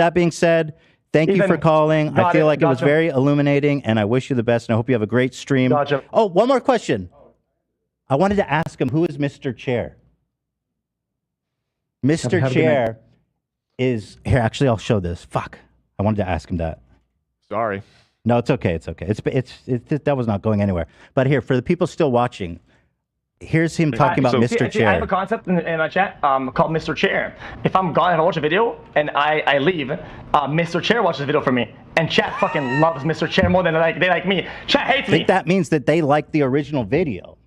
That being said, thank you for calling. I feel like it was very illuminating, and I wish you the best, and I hope you have a great stream. Oh, one more question. I wanted to ask him, who is Mr. Chair? Mr. Chair is... Here, actually, I'll show this. Fuck. I wanted to ask him that. Sorry. No, it's okay. It's okay. That was not going anywhere. But here, for the people still watching, here's him talking about Mr. Chair. I have a concept in my chat called Mr. Chair. If I'm gone and I watch a video and I leave, Mr. Chair watches the video for me. And chat fucking loves Mr. Chair more than they like me. Chat hates me. I think that means that they like the original video,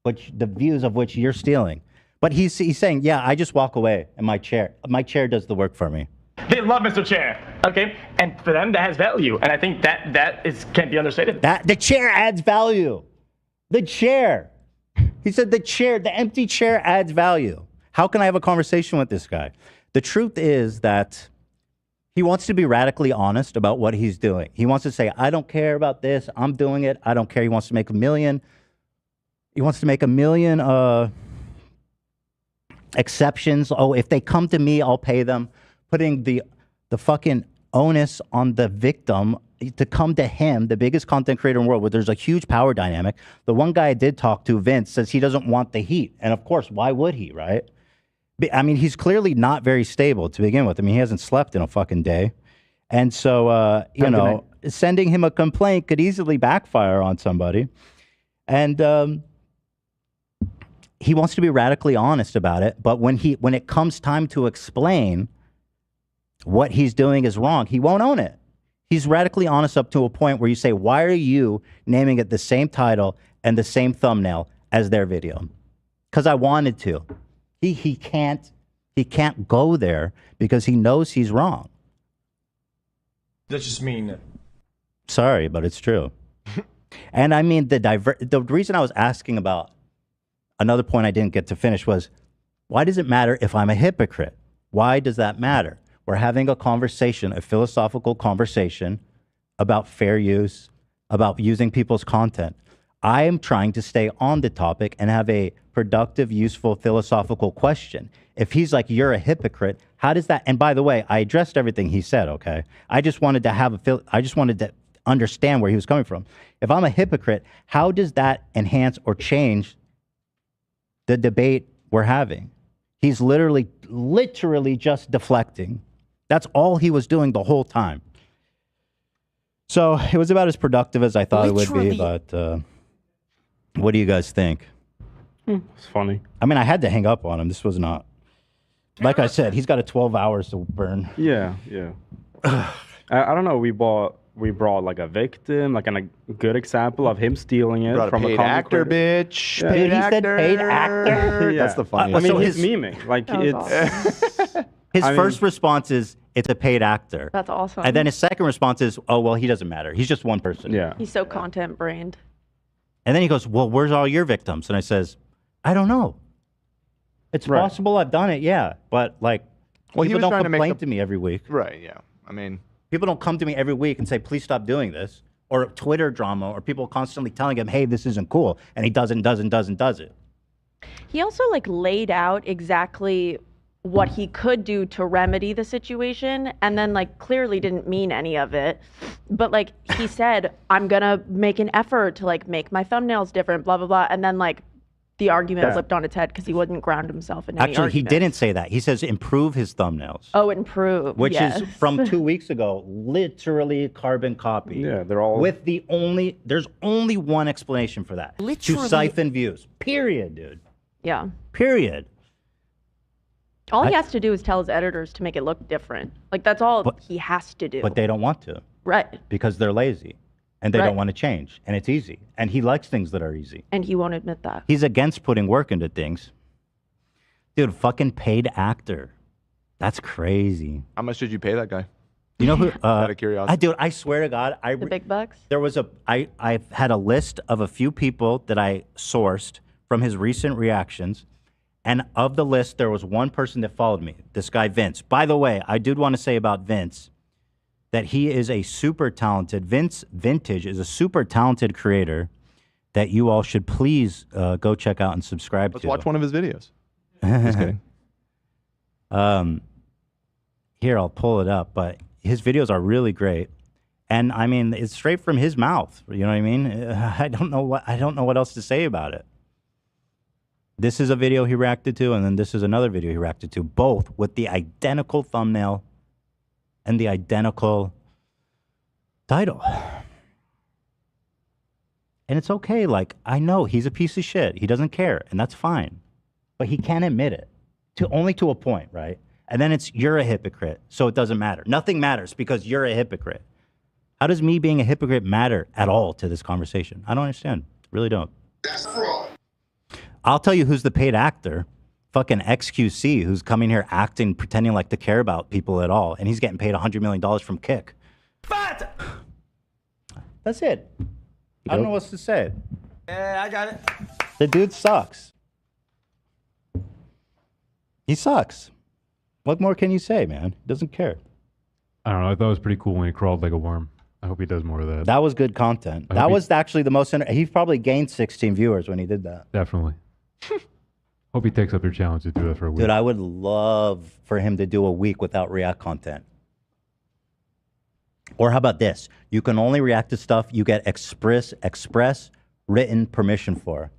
which the views of which you're stealing. But he's saying, yeah, I just walk away and my chair does the work for me. They love Mr. Chair, okay? And for them, that has value. And I think that can't be understated. The chair adds value. The chair. He said the empty chair adds value. How can I have a conversation with this guy? The truth is that he wants to be radically honest about what he's doing. He wants to say, I don't care about this. I'm doing it. I don't care. He wants to make $1 million. He wants to make $1 million exceptions. Oh, if they come to me, I'll pay them. Putting the fucking onus on the victim to come to him, the biggest content creator in the world, where there's a huge power dynamic. The one guy I did talk to, Vince, says he doesn't want the heat. And of course, why would he, right? I mean, he's clearly not very stable to begin with. I mean, he hasn't slept in a fucking day. And so, sending him a complaint could easily backfire on somebody. And he wants to be radically honest about it. But when it comes time to explain what he's doing is wrong, he won't own it. He's radically honest up to a point where you say, why are you naming it the same title and the same thumbnail as their video? Because I wanted to. He can't go there because he knows he's wrong. That's just mean. Sorry, but it's true. And I mean, the reason I was asking about another point I didn't get to finish was, why does it matter if I'm a hypocrite? Why does that matter? We're having a conversation, a philosophical conversation about fair use, about using people's content. I am trying to stay on the topic and have a productive, useful, philosophical question. If he's like, you're a hypocrite, how does that... And by the way, I addressed everything he said, okay? I just wanted to understand where he was coming from. If I'm a hypocrite, how does that enhance or change the debate we're having? He's literally just deflecting. That's all he was doing the whole time. So it was about as productive as I thought it would be, but what do you guys think? It's funny. I mean, I had to hang up on him. This was not... Like I said, he's got 12 hours to burn. Yeah. I don't know. We brought like a victim, like a good example of him stealing it from a paid actor, bitch. Yeah. Dude, he said paid actor. Yeah. That's the funny. I mean, he's memeing. Like awesome. His first response is, it's a paid actor. That's awesome. And then his second response is, oh, well, he doesn't matter. He's just one person. Yeah. He's so content brained. And then he goes, well, where's all your victims? And I says, I don't know. It's possible I've done it, yeah. But like, people don't complain to me every week. Right, yeah. I mean, people don't come to me every week and say, please stop doing this. Or Twitter drama, or people constantly telling him, hey, this isn't cool. And he does it. He also like laid out exactly what he could do to remedy the situation, and then like clearly didn't mean any of it. But like he said, I'm gonna make an effort to like make my thumbnails different, blah, blah, blah. And then like the argument flipped on its head because he wouldn't ground himself in any Actually, argument. he didn't say that. He says improve his thumbnails. Oh, improve. Which is from 2 weeks ago, literally carbon copy. Yeah, they're all... With there's only one explanation for that. Literally. To siphon views. Period, dude. Yeah. Period. All he has to do is tell his editors to make it look different. Like, that's all he has to do. But they don't want to. Right. Because they're lazy. And they don't want to change. And it's easy. And he likes things that are easy. And he won't admit that. He's against putting work into things. Dude, fucking paid actor. That's crazy. How much did you pay that guy? You know who? Out of curiosity. Dude, I swear to God. The big bucks? There was I had a list of a few people that I sourced from his recent reactions. And of the list, there was one person that followed me. This guy, Vince. By the way, I did want to say about Vince that he is a super talented, Vince Vintage is a super talented creator that you all should please go check out and subscribe to. Let's watch one of his videos. Just kidding. Here, I'll pull it up. But his videos are really great. And I mean, it's straight from his mouth. You know what I mean? I don't know what else to say about it. This is a video he reacted to, and then this is another video he reacted to, both with the identical thumbnail and the identical title. And it's okay. Like, I know he's a piece of shit. He doesn't care, and that's fine. But he can't admit it. Only to a point, right? And then you're a hypocrite, so it doesn't matter. Nothing matters because you're a hypocrite. How does me being a hypocrite matter at all to this conversation? I don't understand. Really don't. That's fraud. I'll tell you who's the paid actor. Fucking xQc, who's coming here acting, pretending like to care about people at all. And he's getting paid $100 million from Kick. Fat! That's it. I don't know what to say. Yeah, I got it. The dude sucks. He sucks. What more can you say, man? He doesn't care. I don't know. I thought it was pretty cool when he crawled like a worm. I hope he does more of that. That was good content. That was actually the most... He probably gained 16 viewers when he did that. Definitely. Hope he takes up your challenge to do that for a week. Dude, I would love for him to do a week without React content. Or how about this? You can only react to stuff you get express written permission for.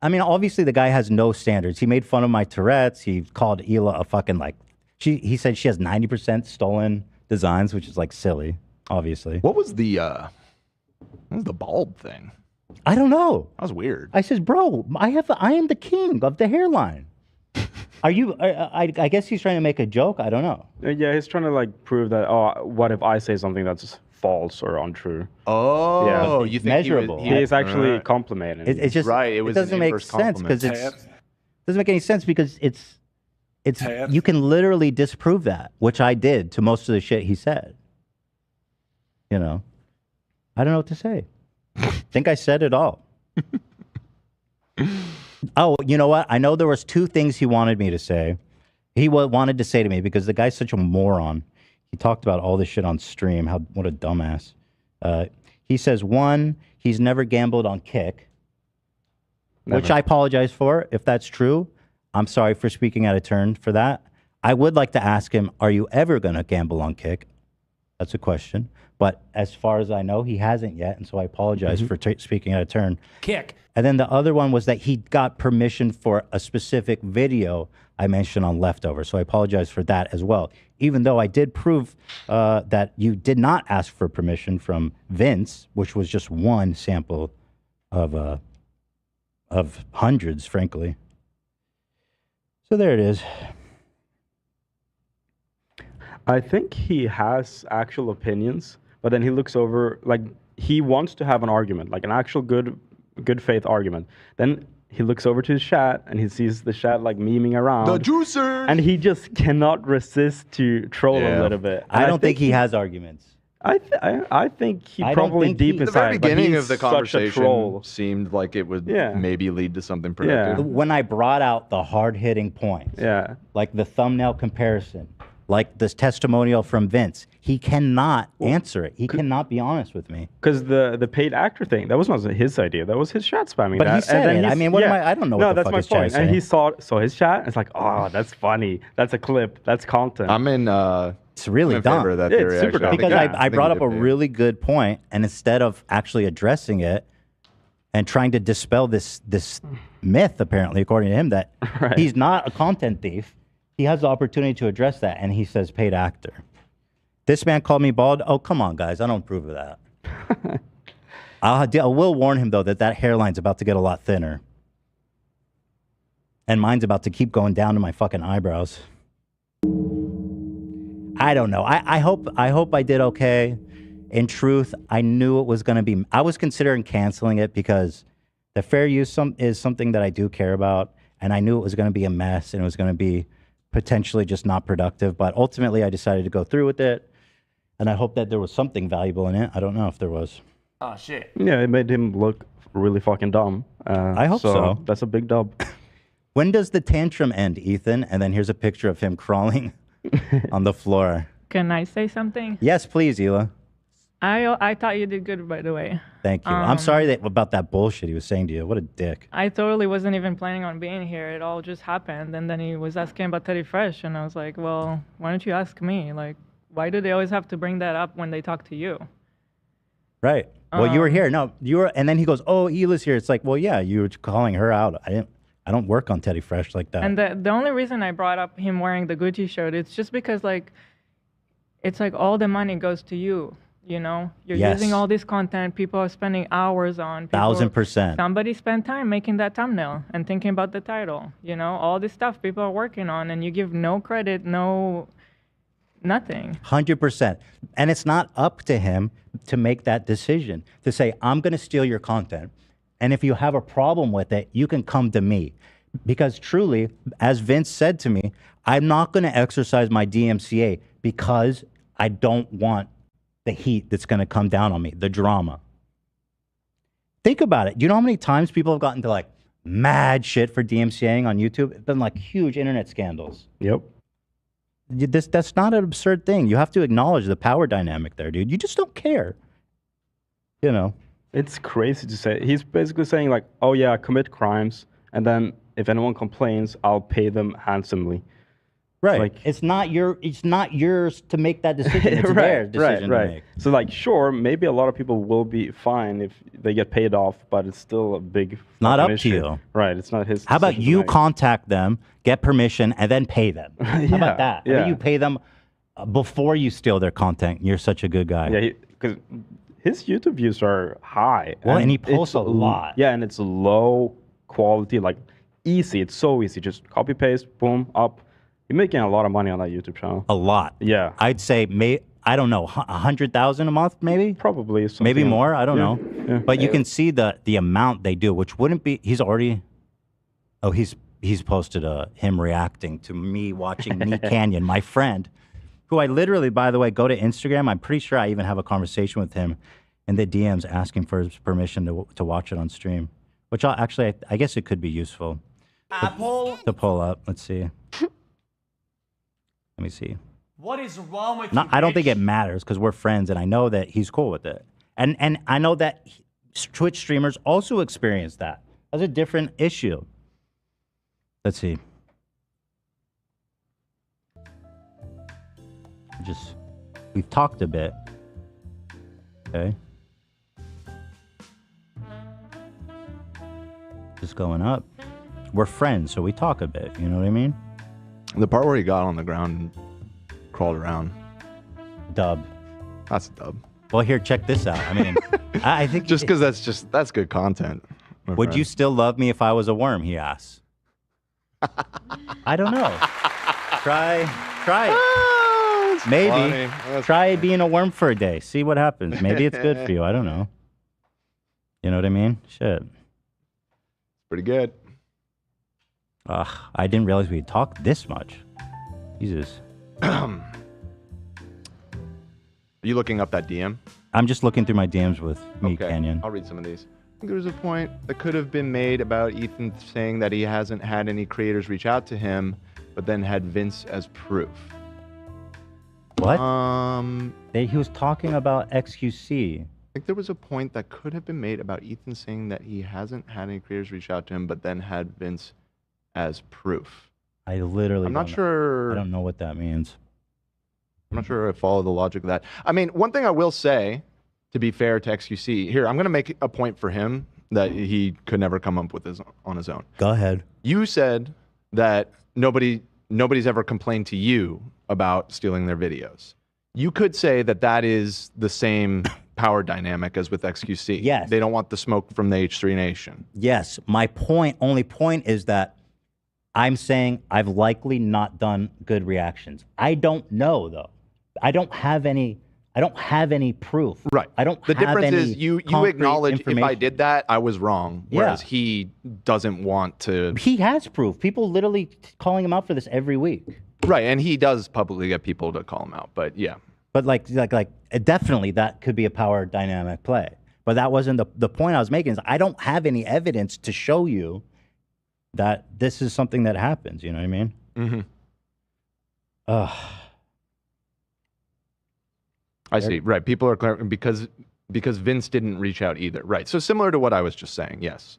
I mean, obviously the guy has no standards. He made fun of my Tourette's. He called Hila a fucking like... He said she has 90% stolen designs, which is like silly, obviously. What was the bald thing? I don't know. That was weird. I says, bro, I am the king of the hairline. Are you? I guess he's trying to make a joke. I don't know. Yeah, he's trying to like prove that. Oh, what if I say something that's false or untrue? Oh, yeah. You think measurable? He's actually complimenting. It's just right. It doesn't make sense because doesn't make any sense because it's you can literally disprove that, which I did to most of the shit he said. You know, I don't know what to say. I think I said it all. Oh, you know what? I know there was two things he wanted me to say. He wanted to say to me because the guy's such a moron. He talked about all this shit on stream. What a dumbass. He says, one, he's never gambled on Kick, which I apologize for. If that's true, I'm sorry for speaking out of turn for that. I would like to ask him, are you ever going to gamble on Kick? That's a question. But as far as I know, he hasn't yet. And so I apologize for speaking out of turn. Kick. And then the other one was that he got permission for a specific video I mentioned on Leftover. So I apologize for that as well. Even though I did prove that you did not ask for permission from Vince, which was just one sample of hundreds, frankly. So there it is. I think he has actual opinions, but then he looks over, like, he wants to have an argument, like an actual good faith argument. Then he looks over to his chat and he sees the chat like memeing around. The juicers! And he just cannot resist to troll a little bit. I don't think he has arguments. I think he probably deep inside. The very beginning of the such a conversation troll. seemed like it would maybe lead to something productive. When I brought out the hard-hitting points, like the thumbnail comparison, like this testimonial from Vince, he cannot answer it. He cannot be honest with me. Because the paid actor thing, that was not his idea. That was his chat spamming. But he said it. I mean, what am I don't know what the fuck his chat is saying. And he saw his chat, and it's like, oh, that's funny. That's a clip. That's content. I'm in... it's really dumb. Favor of that theory, it's super dumb. Because I brought up a really good point, and instead of actually addressing it and trying to dispel this myth, apparently, according to him, that he's not a content thief, he has the opportunity to address that, and he says paid actor. This man called me bald. Oh, come on, guys. I don't approve of that. I will warn him, though, that hairline's about to get a lot thinner. And mine's about to keep going down to my fucking eyebrows. I don't know. I hope I did okay. In truth, I knew it was going to be... I was considering canceling it because the fair use is something that I do care about, and I knew it was going to be a mess, and it was going to be potentially just not productive. But ultimately, I decided to go through with it, and I hope that there was something valuable in it. I don't know if there was. Oh, shit. Yeah, it made him look really fucking dumb. I hope so. That's a big dub. When does the tantrum end, Ethan? And then here's a picture of him crawling on the floor. Can I say something? Yes, please, Hila. I thought you did good, by the way. Thank you. I'm sorry about that bullshit he was saying to you. What a dick. I totally wasn't even planning on being here. It all just happened, and then he was asking about Teddy Fresh, and I was like, well, why don't you ask me? Like, why do they always have to bring that up when they talk to you? Right. Well, you were here. No, you were, and then he goes, "Oh, Hila's here." It's like, well, yeah, you were calling her out. I don't work on Teddy Fresh like that. And the only reason I brought up him wearing the Gucci shirt, it's just because like, it's like all the money goes to you. You know, you're using all this content. People are spending hours on. 1,000%. Somebody spent time making that thumbnail and thinking about the title. You know, all this stuff people are working on, and you give no credit, nothing. 100%. And it's not up to him to make that decision, to say, I'm going to steal your content. And if you have a problem with it, you can come to me. Because truly, as Vince said to me, I'm not going to exercise my DMCA because I don't want the heat that's going to come down on me, the drama. Think about it. Do you know how many times people have gotten to like mad shit for DMCAing on YouTube? It's been like huge internet scandals. Yep. That's not an absurd thing. You have to acknowledge the power dynamic there, dude. You just don't care. You know? It's crazy to say. He's basically saying like, oh yeah, commit crimes, and then if anyone complains, I'll pay them handsomely. Right. It's not yours to make that decision. It's their decision to make. So like, sure, maybe a lot of people will be fine if they get paid off, but it's still a big not up issue. To you. Right. It's not his. How about you contact them, get permission, and then pay them? How about that? Yeah. How about you pay them before you steal their content? You're such a good guy. Yeah, because his YouTube views are high. Well, and he posts a lot. Yeah, and it's low quality, like easy. It's so easy. Just copy paste, boom, up. You're making a lot of money on that YouTube channel. A lot. Yeah. I'd say, I don't know, 100,000 a month maybe? Probably. Maybe more, I don't know. Yeah. But you can see the amount they do, which wouldn't be, he's posted him reacting to me watching Me Canyon, my friend, who I literally, by the way, go to Instagram. I'm pretty sure I even have a conversation with him in the DMs asking for his permission to watch it on stream, which I guess it could be useful to pull up. Let's see. Let me see. What is wrong with you? I don't think it matters because we're friends, and I know that he's cool with it. And I know that Twitch streamers also experience that. That's a different issue. Let's see. We've talked a bit. Okay. Just going up. We're friends, so we talk a bit. You know what I mean? The part where he got on the ground and crawled around. Dub. That's a dub. Well, here, check this out. I mean, I think just because that's good content. Would you still love me if I was a worm? He asks. I don't know. Try it. Maybe. Try being a worm for a day. See what happens. Maybe it's good for you. I don't know. You know what I mean? Shit. Pretty good. I didn't realize we talked this much. Jesus. Are you looking up that DM? I'm just looking through my DMs with Me Canyon. I'll read some of these. I think there was a point that could have been made about Ethan saying that he hasn't had any creators reach out to him, but then had Vince as proof. What? He was talking about xQc. I think there was a point that could have been made about Ethan saying that he hasn't had any creators reach out to him, but then had Vince as proof. I literally I'm not sure. I don't know what that means. I'm not sure I follow the logic of that. I mean, one thing I will say, to be fair to xQc, here, I'm going to make a point for him that he could never come up with on his own. Go ahead. You said that nobody's ever complained to you about stealing their videos. You could say that is the same power dynamic as with xQc. Yes. They don't want the smoke from the H3 Nation. Yes. My only point is that I'm saying I've likely not done good reactions. I don't know though. I don't have any proof. Right. I don't The have difference any is you acknowledge if I did that, I was wrong. Whereas he doesn't want to. He has proof. People literally calling him out for this every week. Right, and he does publicly get people to call him out, but yeah. But like definitely that could be a power dynamic play. But that wasn't the point I was making. Is I don't have any evidence to show you that this is something that happens. You know what I mean? Mm-hmm. I see. Right. People are because Vince didn't reach out either. Right. So similar to what I was just saying. Yes.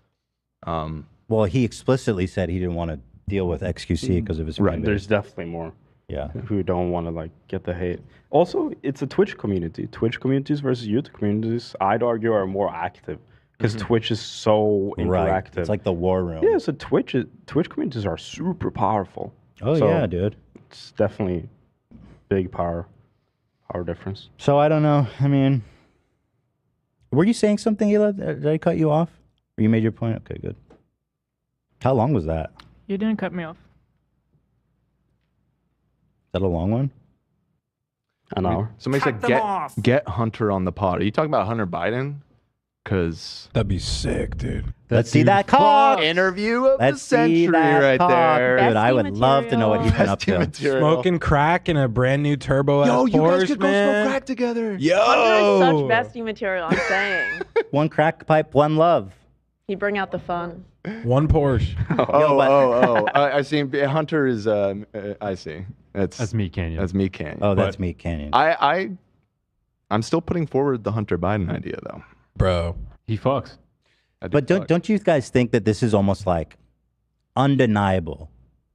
Well, he explicitly said he didn't want to deal with xQc because of his Right. There's definitely more. Yeah. Who don't want to like get the hate. Also, it's a Twitch community. Twitch communities versus YouTube communities, I'd argue, are more active because Twitch is so interactive. Right. It's like the war room. Yeah. So Twitch communities are super powerful. Oh So yeah, dude. It's definitely big power difference. So I don't know. I mean, were you saying something, Hila? Did I cut you off? Or you made your point? Okay, good. How long was that? You didn't cut me off. Is that a long one? An hour. Somebody said get Hunter on the pod. Are you talking about Hunter Biden? Because that'd be sick, dude. Let's see that cock. Interview of the century right there. Dude, I would love to know what he's been up to. Smoking crack in a brand new turbo Yo, S you guys Porsche, could go man. smoke crack together. Hunter is Yo, such bestie material, I'm saying. One crack pipe, one love. He'd bring out the fun. one Porsche. I see. Hunter is. I see. That's Meat Canyon. That's Meat Canyon. Oh, that's But Meat Canyon. I'm still putting forward the Hunter Biden idea though. Bro. He fucks. But don't you guys think that this is almost like undeniable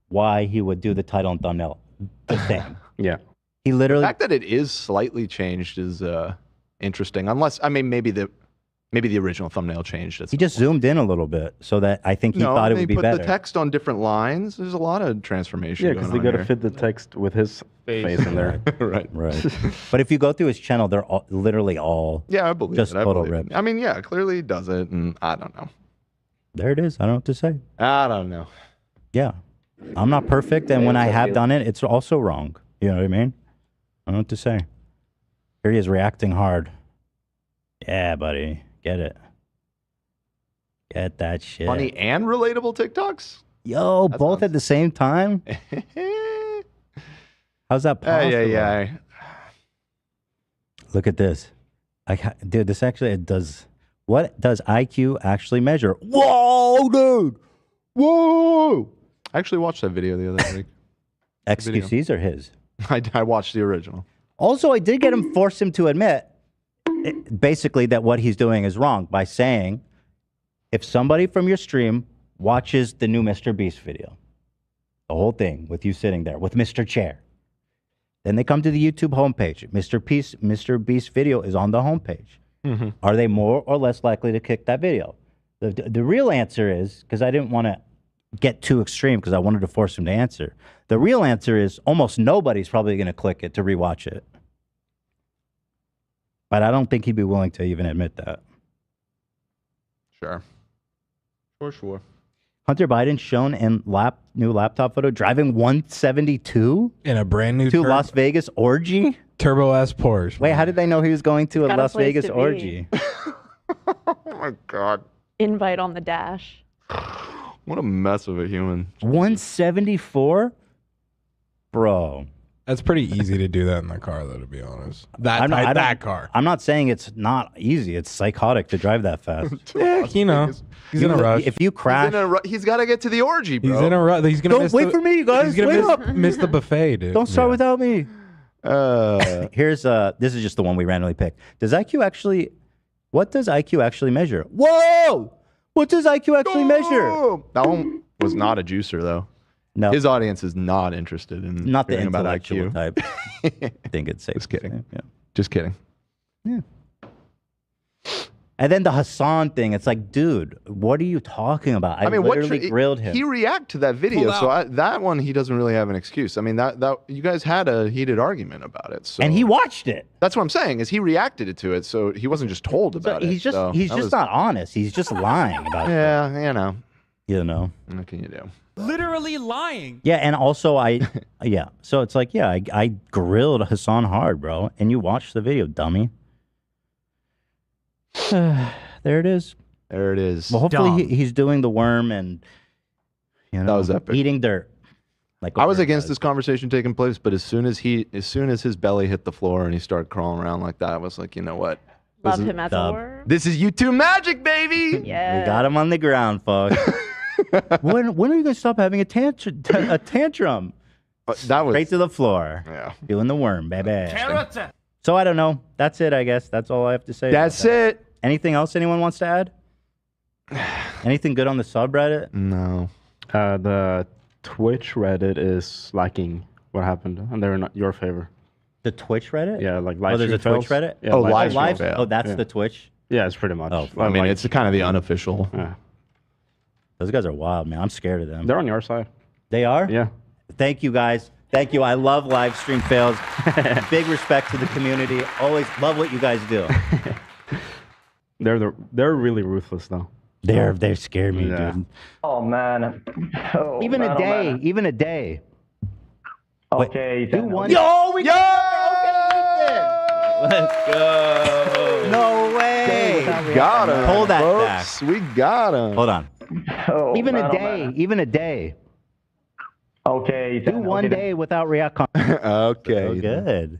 why he would do the title and thumbnail the same? Yeah. He The literally fact that it is slightly changed is interesting. Unless maybe the original thumbnail changed. he just zoomed in a little bit so that I think he thought it would be put better. the text on different lines. There's a lot of transformation. Yeah, because they got to fit the text with his face in there. right. But if you go through his channel, they're literally all Yeah, I believe just it. I total believe it. rips. I mean, yeah, clearly he does it, and I don't know. There it is. I don't know what to say. I don't know. Yeah. I'm not perfect, and when I have done it, it's also wrong. You know what I mean? I don't know what to say. Here he is reacting hard. Yeah, buddy. Get it. Get that shit. Funny and relatable TikToks. Yo, That both sounds- at the same time? How's that possible? Yeah. Look at this. Dude, this actually, it does. What does IQ actually measure? Whoa, dude. Whoa. I actually watched that video the other week. XQC's or his? I watched the original. Also, I did get him, force him to admit, basically, that what he's doing is wrong by saying, if somebody from your stream watches the new Mr. Beast video, the whole thing with you sitting there with Mr. Chair, then they come to the YouTube homepage. Mr. Beast video is on the homepage. Mm-hmm. Are they more or less likely to click that video? The real answer is, because I didn't want to get too extreme because I wanted to force him to answer. The real answer is almost nobody's probably going to click it to rewatch it. But I don't think he'd be willing to even admit that. Sure. Sure. Hunter Biden shown in new laptop photo driving 172 In a brand new to Las Vegas orgy. Turbo S Porsche. Wait, how did they know he was going to a Got a Las place Vegas to be. orgy? Oh my God. Invite on the dash. What a mess of a human. 174, bro. That's pretty easy to do that in the car, though, to be honest. I'm not- That car. I'm not saying it's not easy. It's psychotic to drive that fast. Yeah, you know. He's in a rush. If you crash, He's got to get to the orgy, bro. He's in a rush. He's gonna don't miss wait the, for me, you guys. He's gonna Wait miss, up. miss the buffet, dude. Don't start Yeah. without me. Here's this is just the one we randomly picked. What does IQ actually measure? Whoa! What does IQ actually measure? That one was not a juicer, though. No, His audience is not interested in not the hearing about intellectual IQ. type. I think it's safe. Just to kidding. say, yeah. Just kidding. Yeah. And then the Hassan thing, it's like, dude, what are you talking about? I mean, literally grilled him. He reacted to that video, so that one he doesn't really have an excuse. I mean, that you guys had a heated argument about it, so and he watched it. that's what I'm saying. Is he reacted to it, so he wasn't just told about it. He's just so he's that just was- not honest. He's just lying about it. Yeah, you know. You know. What can you do? Literally lying. Yeah, and also yeah. So it's like, yeah, I grilled Hassan hard, bro. And you watched the video, dummy. There it is. There it is. Well, hopefully he's doing the worm and That was epic. eating dirt. Like I was Oprah against does. this conversation taking place, but as soon as his belly hit the floor and he started crawling around like that, I was like, you know what? Love him as a worm. This is YouTube magic, baby. Yeah. We got him on the ground, folks. when are you gonna stop having a tantrum? That was Straight to the floor. Yeah. Doing the worm, baby. So I don't know. That's it, I guess. That's all I have to say. That's it. Anything else anyone wants to add? Anything good on the subreddit? No. The Twitch Reddit is lacking. What happened? And they're in your favor. The Twitch Reddit? Yeah, like live there's a stream Twitch fails. Reddit? Yeah, Oh, live stream fail. Oh, that's Yeah. the Twitch? Yeah, it's pretty much. Oh, I mean, like, it's kind of the unofficial. yeah. Those guys are wild, man. I'm scared of them. They're on your side. They are? Yeah. Thank you, guys. Thank you. I love live stream fails. Big respect to the community. Always love what you guys do. They're really ruthless though. They scare me, Yeah. dude. Oh man. Oh, Even man, a oh, day. man. Even a day. Okay. Do then. one. Yo, we Let's go. No way. got him. Hold that folks. back. We got him. Hold on. Oh, Even man, a oh, day. man. Even a day. Okay. Do then, one okay, then. day without React content. Okay. So good.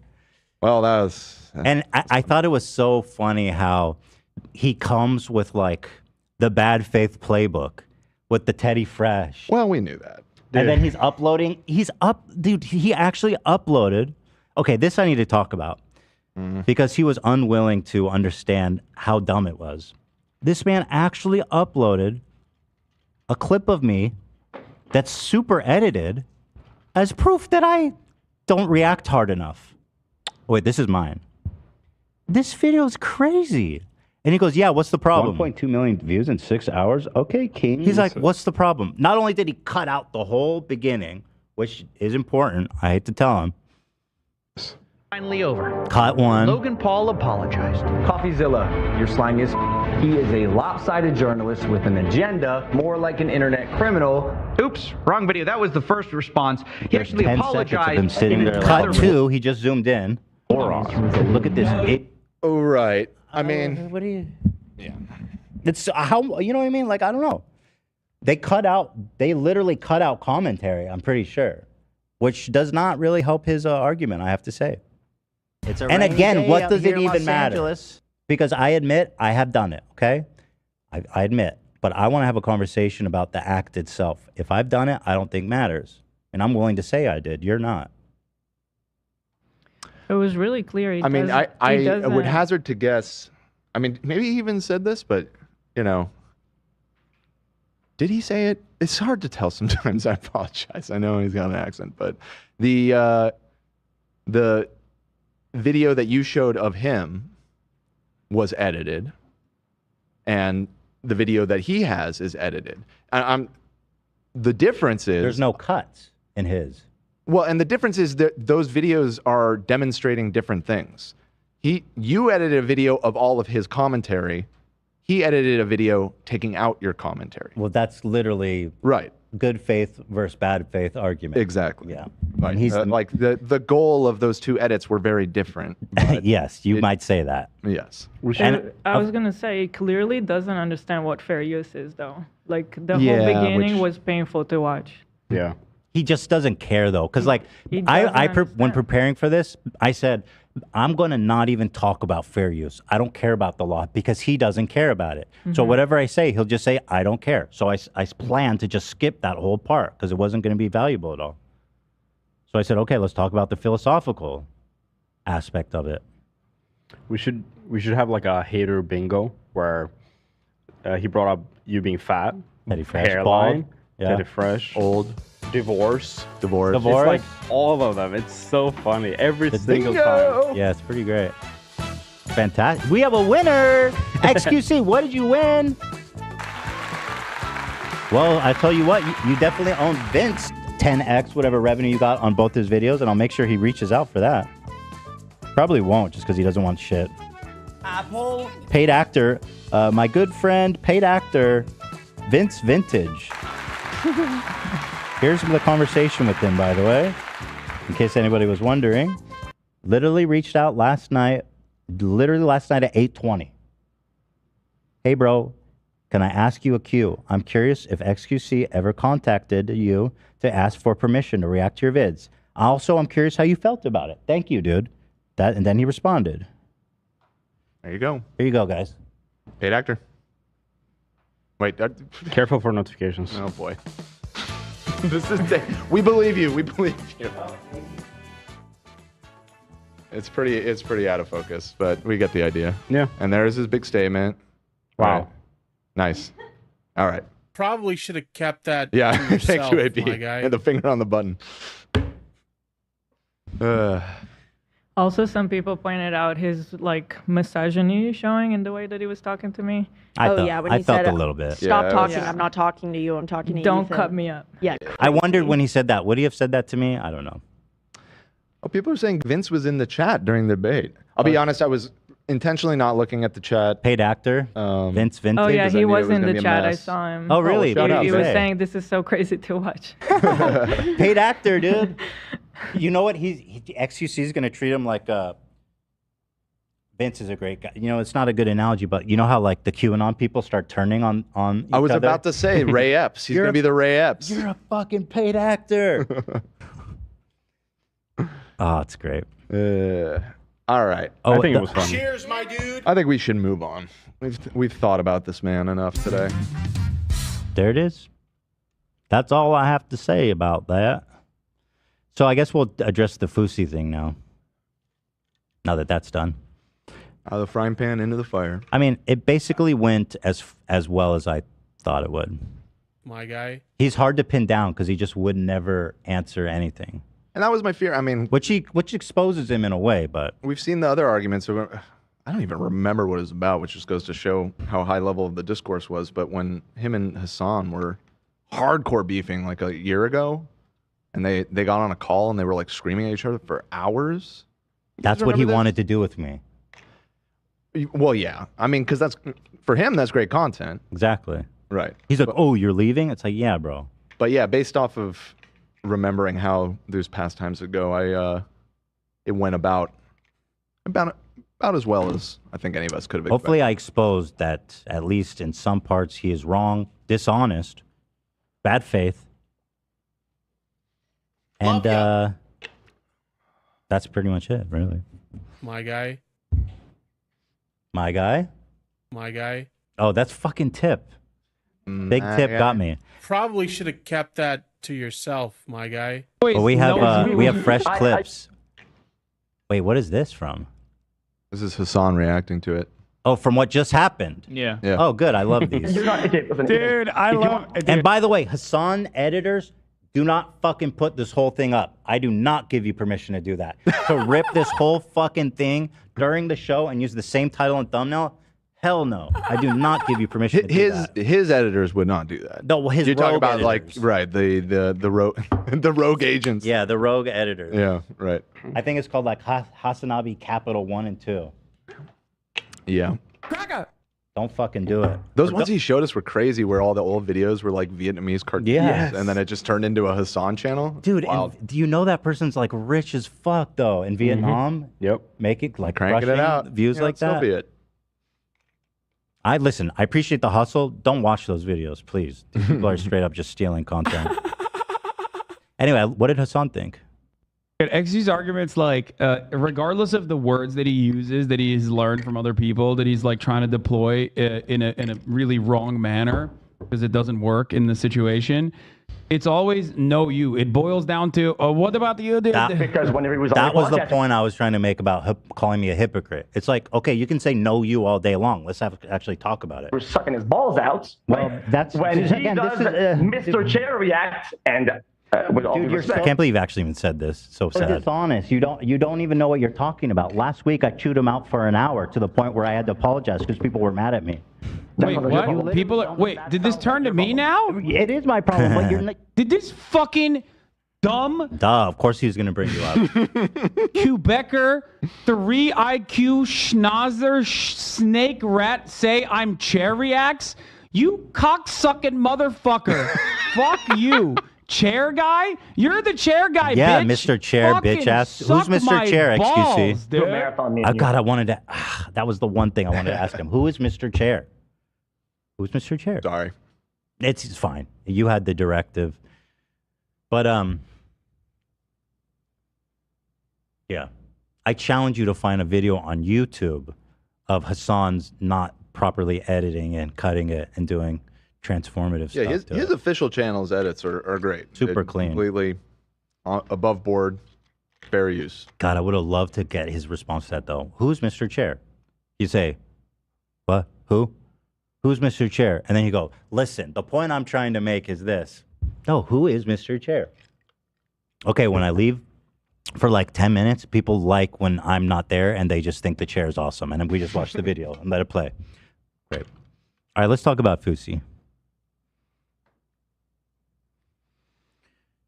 Well, that was. And I thought it was so funny how he comes with like the bad faith playbook with the Teddy Fresh. Well, we knew that. And then he's uploading. Dude, he actually uploaded. Okay, this I need to talk about because he was unwilling to understand how dumb it was. This man actually uploaded a clip of me that's super edited as proof that I don't react hard enough. Wait, this is mine. This video is crazy. And he goes, yeah, what's the problem? 1.2 million views in 6 hours? Okay, King. He's like, what's the problem? Not only did he cut out the whole beginning, which is important, I hate to tell him. Finally over. Cut one. Logan Paul apologized. Coffeezilla, your slang is. He is a lopsided journalist with an agenda, more like an internet criminal. Oops, wrong video. That was the first response. He There's actually 10 seconds of apologized. him sitting there. Cut two, he just zoomed in. Look at this. Oh, right. I mean, what do you? Yeah. It's how, you know what I mean? Like, I don't know. They literally cut out commentary, I'm pretty sure, which does not really help his argument, I have to say. It's a And rainy again, day what out does here it in even Los matter? Angeles. Because I admit I have done it, okay? I admit. But I want to have a conversation about the act itself. If I've done it, I don't think matters. And I'm willing to say I did. You're not. It was really clear. I mean, I would hazard to guess. I mean, maybe he even said this, but, you know, did he say it? It's hard to tell sometimes. I apologize. I know he's got an accent, but the video that you showed of him was edited, and the video that he has is edited. The difference is there's no cuts in his. Well, and the difference is that those videos are demonstrating different things. You edited a video of all of his commentary. He edited a video taking out your commentary. Well, that's literally right. Good faith versus bad faith argument. Exactly. Yeah. Right. And he's like the goal of those two edits were very different. yes, you might say that. Yes. I was gonna say, he clearly doesn't understand what fair use is, though. Like the Yeah, whole beginning which- was painful to watch. Yeah. He just doesn't care though, because like He doesn't when preparing for this, I said I'm going to not even talk about fair use. I don't care about the law because he doesn't care about it. So Mhm. whatever I say, he'll just say I don't care. So I planned to just skip that whole part because it wasn't going to be valuable at all. So I said, okay, let's talk about the philosophical aspect of it. We should have like a hater bingo where he brought up you being fat, Teddy Fresh, hairline, bald, yeah. Teddy Fresh, old, divorce. Divorce. It's like all of them. It's so funny every single time. Yeah, it's pretty great. Fantastic. We have a winner. xQc, what did you win? Well, I tell you what, you definitely own Vince 10x, whatever revenue you got on both his videos, and I'll make sure he reaches out for that. Probably won't, just because he doesn't want shit. Apple. Paid actor, my good friend, paid actor, Vince Vintage. Here's the conversation with him, by the way, in case anybody was wondering. Literally reached out last night at 8:20. Hey, bro, can I ask you a Q? I'm curious if xQc ever contacted you to ask for permission to react to your vids. Also, I'm curious how you felt about it. Thank you, dude. And then he responded. There you go. Here you go, guys. Paid actor. Wait. Careful for notifications. Oh, boy. We believe you. We believe you. It's pretty out of focus, but we get the idea. Yeah. And there's his big statement. Wow. Right. Nice. All right. Probably should have kept that. Yeah. To Thank yourself, you, AP. my guy. And the finger on the button. Also, some people pointed out his like misogyny showing in the way that he was talking to me. I Oh felt, yeah, when I he felt said, a little bit. "Stop Yeah, talking. yeah. I'm not talking to you. I'm talking to Don't Ethan." cut me up. Yeah. I wondered crazy. when he said that. Would he have said that to me? I don't know. Oh, people are saying Vince was in the chat during the debate. I'll be honest, I was intentionally not looking at the chat. Paid actor, Vince Vintage. Oh yeah, because I he knew it was was in gonna the be a chat. I mess. saw him. Oh really? shout out He to was him. saying this is so crazy to watch. Paid actor, dude. You know what? XQC is going to treat him like Vince is a great guy. You know, it's not a good analogy, but you know how like the QAnon people start turning on each I was other? about to say Ray Epps. He's going to be the Ray Epps. You're a fucking paid actor. Oh, it's great. All right. Oh, I think it was fun. Cheers, my dude. I think we should move on. We've thought about this man enough today. There it is. That's all I have to say about that. So I guess we'll address the Fousey thing now. Now that that's done. Out of the frying pan into the fire. I mean, it basically went as well as I thought it would. My guy. He's hard to pin down because he just would never answer anything. And that was my fear. I mean, which exposes him in a way, but we've seen the other arguments. So I don't even remember what it was about, which just goes to show how high level the discourse was. But when him and Hassan were hardcore beefing like a year ago, and they got on a call and they were like screaming at each other for hours. That's what he wanted to do with me. Well, yeah. I mean, because that's for him, that's great content. Exactly. Right. He's like, "Oh, you're leaving?" It's like, "Yeah, bro." But yeah, based off of remembering how those past times ago, it went about as well as I think any of us could have expected. Hopefully, I exposed that at least in some parts he is wrong, dishonest, bad faith, and that's pretty much it, really. My guy. My guy. My guy. Oh, that's fucking Tip. Big Tip got me. Probably should have kept that to yourself, my guy. But we have fresh clips. Wait, what is this from? This is Hassan reacting to it. Oh, from what just happened. Yeah. Oh, good. I love these. Dude, I love it. And by the way, Hassan editors, do not fucking put this whole thing up. I do not give you permission to do that. To rip this whole fucking thing during the show and use the same title and thumbnail, hell no. I do not give you permission to do that. His editors would not do that. No, his You're talking rogue about editors. like right the rogue the rogue agents. Yeah, the rogue editors. Yeah, right. I think it's called like Hasanabi Capital 1 and 2. Yeah. Don't fucking do it. Those ones he showed us were crazy, where all the old videos were like Vietnamese cartoons, Yes. and then it just turned into a Hassan channel. Dude, Wild. and do you know that person's like rich as fuck though in Vietnam? Yep. Make it like Cranking it crushing out. views like that. Soviet. I appreciate the hustle. Don't watch those videos, please. These people are straight up just stealing content. Anyway, what did Hassan think? XG's argument's like, regardless of the words that he uses, that he's learned from other people, that he's like trying to deploy in a really wrong manner because it doesn't work in the situation. It's always no you. It boils down to what about the you? Because whenever he was on That the was the podcast- point I was trying to make about calling me a hypocrite. It's like, okay, you can say no you all day long. Let's actually talk about it. We're sucking his balls out. Well, that's when he again, does this is, Mr. Chair react and with all due I respect. can't believe you actually even said this. So So sad. dishonest. You don't even know what you're talking about. Last week I chewed him out for an hour to the point where I had to apologize because people were mad at me. Wait, what? People are, wait, did this turn to me now? It is my problem, but you're not. Did this fucking dumb Duh, of course he was going to bring you up. Quebecer 3 IQ schnauzer snake rat say I'm chair reacts? You cocksucking motherfucker. Fuck you. Chair guy? You're the chair guy, Yeah, bitch. Mr. Chair, Fucking bitch ass. Who's suck Mr. my Chair, balls, XQC? dude. Oh, God, I wanted to. That was the one thing I wanted to ask him. Who is Mr. Chair? Who's Mr. Chair? Sorry. It's fine. You had the directive. But, yeah. I challenge you to find a video on YouTube of Hassan's not properly editing and cutting it and doing transformative Yeah, stuff. his official channel's edits are great. Super clean. Completely above board. Fair use. God, I would have loved to get his response to that, though. Who's Mr. Chair? You say, what? Who? Who's Mr. Chair? And then you go, listen, the point I'm trying to make is this. No, who is Mr. Chair? Okay, when I leave for like 10 minutes, people like when I'm not there and they just think the chair is awesome. And then we just watch the video and let it play. Great. All right, let's talk about xQc.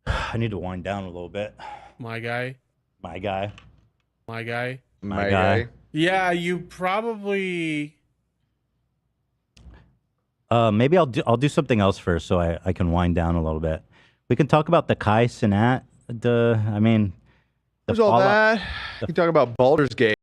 I need to wind down a little bit. My guy. My guy. My guy. My guy. Yeah, you probably. Maybe I'll do something else first so I can wind down a little bit. We can talk about the Kai Cenat. There's all that. You can talk about Baldur's Gate.